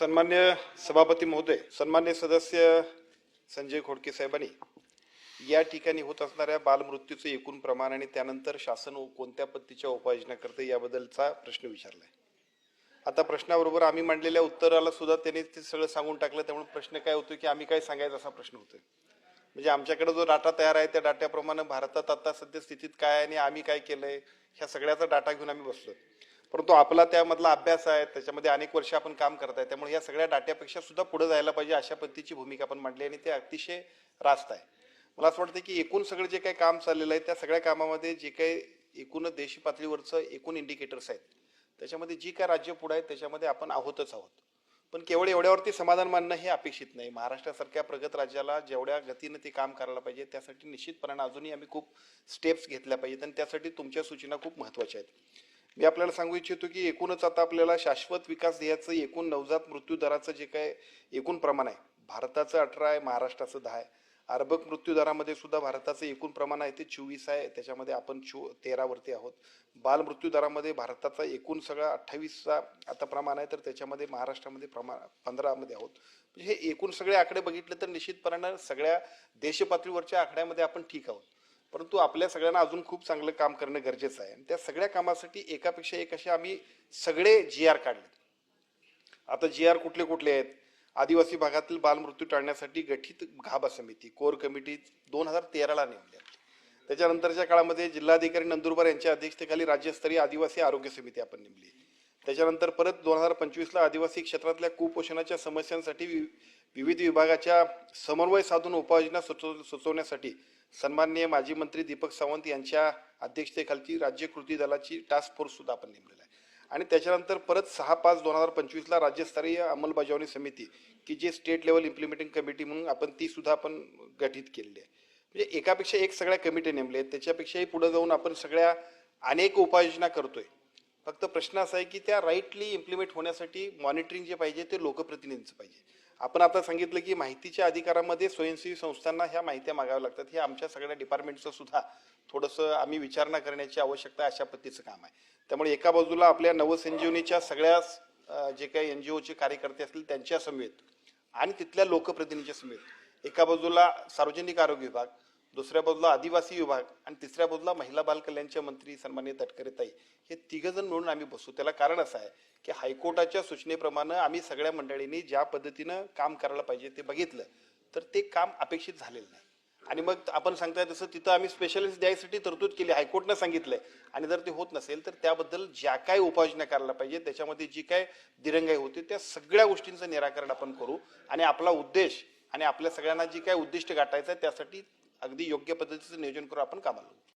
सन्मान्य सभापती महोदय, सन्मान्य सदस्य संजय खोडके साहेबांनी या ठिकाणी होत असणाऱ्या बालमृत्यूचे एकूण प्रमाण आणि त्यानंतर शासन कोणत्या पद्धतीच्या उपाययोजना करते याबद्दलचा प्रश्न विचारलाय. आता प्रश्नाबरोबर आम्ही मांडलेल्या उत्तराला सुद्धा त्यांनी ते सगळं सांगून टाकलं. त्यामुळे प्रश्न काय होतो की आम्ही काय सांगायचं असा प्रश्न होतोय. म्हणजे आमच्याकडे जो डाटा तयार आहे त्या डाट्याप्रमाणे भारतात आता सध्या स्थितीत काय आहे आणि आम्ही काय केलंय ह्या सगळ्याचा डाटा घेऊन आम्ही बसलोय. परंतु आपला त्यामधला अभ्यास आहे, त्याच्यामध्ये अनेक वर्ष आपण काम करताय, त्यामुळे या सगळ्या डाट्यापेक्षा सुद्धा पुढे जायला पाहिजे अशा पद्धतीची भूमिका आपण मांडली आणि ते अतिशय रास्त आहे. मला असं वाटतं की एकूण सगळं जे काही काम चाललेलं आहे त्या सगळ्या कामामध्ये जे काही एकूण देश पातळीवरचं एकूण इंडिकेटर्स आहेत त्याच्यामध्ये जी काय राज्य पुढे आहेत त्याच्यामध्ये आपण आहोतच आहोत. पण केवळ एवढ्यावरती समाधान मानणं हे अपेक्षित नाही. महाराष्ट्रासारख्या प्रगत राज्याला जेवढ्या गतीनं ते काम करायला पाहिजे त्यासाठी निश्चितपणे अजूनही आम्ही खूप स्टेप्स घेतल्या पाहिजेत आणि त्यासाठी तुमच्या सूचना खूप महत्त्वाच्या आहेत. मी आपल्याला सांगू इच्छितो की एकूणच आता आपल्याला शाश्वत विकास ध्येयाचं एकूण नवजात मृत्यू दराचं जे काय एकूण प्रमाण आहे भारताचं 18 आहे, महाराष्ट्राचं 10 आहे. अर्भक मृत्यू दरामध्ये सुद्धा भारताचं एकूण प्रमाण आहे ते 24 आहे, त्याच्यामध्ये आपण 13 वरती आहोत. बाल मृत्यू दरामध्ये भारताचा एकूण सगळा 28चा आता प्रमाण आहे, तर त्याच्यामध्ये महाराष्ट्रामध्ये प्रमाण 15 मध्ये आहोत. म्हणजे हे एकूण सगळे आकडे बघितले तर निश्चितपणानं सगळ्या देश पातळीवरच्या आकड्यामध्ये आपण ठीक आहोत. परंतु आपल्या सगळ्यांना अजून खूप चांगलं काम करणं गरजेचं आहे. त्या सगळ्या कामासाठी एकापेक्षा एक असे आम्ही सगळे GR काढले. आता GR कुठले कुठले आहेत? आदिवासी भागातील बालमृत्यू टाळण्यासाठी गठीत गाभा समिती कोर कमिटी 2013ला नेमली. त्याच्यानंतरच्या काळामध्ये जिल्हाधिकारी नंदुरबार यांच्या अध्यक्षतेखाली राज्यस्तरीय आदिवासी आरोग्य समिती आपण नेमली. त्याच्यानंतर परत 2025ला आदिवासी क्षेत्रातल्या कुपोषणाच्या समस्यांसाठी विविध विभागाच्या समन्वय साधून उपाययोजना सुचवण्यासाठी सन्माननीय माजी मंत्री दीपक सावंत यांच्या अध्यक्षतेखालची राज्य कृती दलाची टास्क फोर्स सुद्धा आपण नेमलेला आहे. आणि त्याच्यानंतर परत 6/5/2025ला राज्यस्तरीय अंमलबजावणी समिती की जे स्टेट लेवल इम्प्लिमेंटिंग कमिटी म्हणून आपण ती सुद्धा आपण गठीत केलेली आहे. म्हणजे एकापेक्षा एक सगळ्या कमिटी नेमल्या आहेत. त्याच्यापेक्षाही पुढे जाऊन आपण सगळ्या अनेक उपाययोजना करतोय. फक्त प्रश्न असा आहे की त्या राईटली इम्प्लिमेंट होण्यासाठी मॉनिटरिंग जे पाहिजे ते लोकप्रतिनिधींचं पाहिजे. आपण आता सांगितलं की माहितीच्या अधिकारामध्ये स्वयंसेवी संस्थांना ह्या माहित्या मागाव्या लागतात. हे आमच्या सगळ्या डिपार्टमेंटचं सुद्धा थोडंसं आम्ही विचारणा करण्याची आवश्यकता अशा पद्धतीचं काम आहे. त्यामुळे एका बाजूला आपल्या नवसंजीवनीच्या सगळ्या जे काही NGOचे कार्यकर्ते असतील त्यांच्या समेत आणि तिथल्या लोकप्रतिनिधींच्या समेत एका बाजूला सार्वजनिक आरोग्य विभाग, दुसऱ्या बाजूला आदिवासी विभाग आणि तिसऱ्या बाजूला महिला बाल कल्याणच्या मंत्री सन्माननीय तटकरेताई हे तिघजण मिळून आम्ही बसू. त्याला कारण असं आहे की हायकोर्टाच्या सूचनेप्रमाणे आम्ही सगळ्या मंडळींनी ज्या पद्धतीनं काम करायला पाहिजे ते बघितलं तर ते काम अपेक्षित झालेलं नाही. आणि मग आपण सांगताय तसं तिथं आम्ही स्पेशलिस्ट द्यायसाठी तरतूद केली, हायकोर्टनं सांगितलंय. आणि जर ते होत नसेल तर त्याबद्दल ज्या काय उपाययोजना करायला पाहिजे त्याच्यामध्ये जी काय दिरंगाई होते त्या सगळ्या गोष्टींचं निराकरण आपण करू आणि आपला उद्देश आणि आपल्या सगळ्यांना जी काय उद्दिष्ट गाठायचं आहे त्यासाठी अगदी योग्य पद्धतीचं नियोजन करून आपण कामाला लागू.